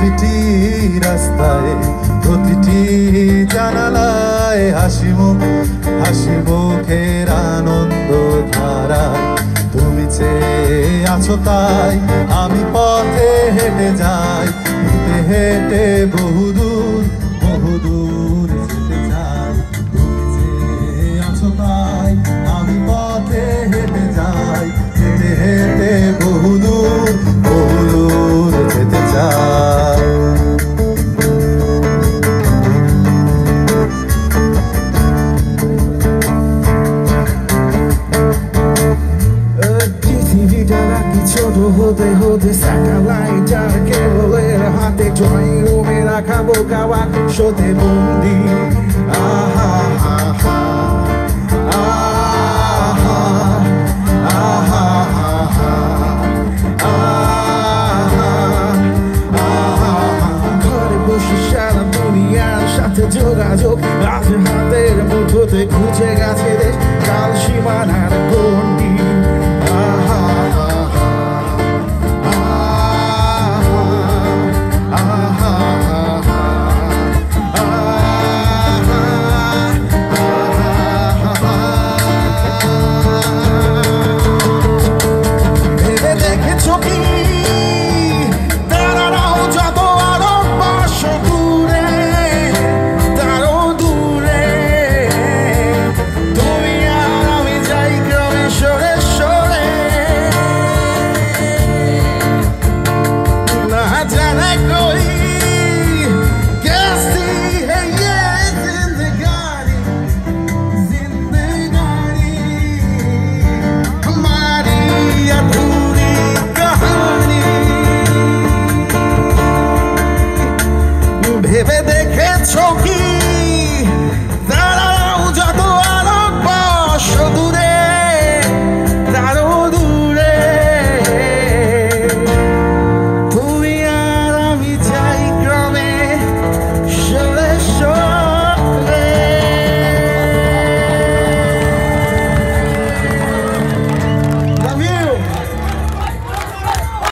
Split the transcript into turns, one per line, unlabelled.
প্রতিটি রাস্তায় প্রতিটি জানালায় হাসি মুখের আনন্দ ধারায় তুমি চেয়ে আছো তাই আমি পথে হেঁটে যাই হেঁটে হেঁটে বহুদূর যেতে চাই তুমি চেয়ে আছো তাই আমি পথে হেঁটে যাই হেঁটে হেঁটে বহুদূর যেতে চাই ছোট হতে হতে স্যাটেলাইটার কেবলের হাতে ড্রয়িং রুমে রাখা বোকা বাক্সতে বন্দি আহা আহা আহা আহা আহা ঘরে বসে সারা দুনিয়ার সাথে যোগাযোগ হাতের মুঠোতে খুঁজে গেছে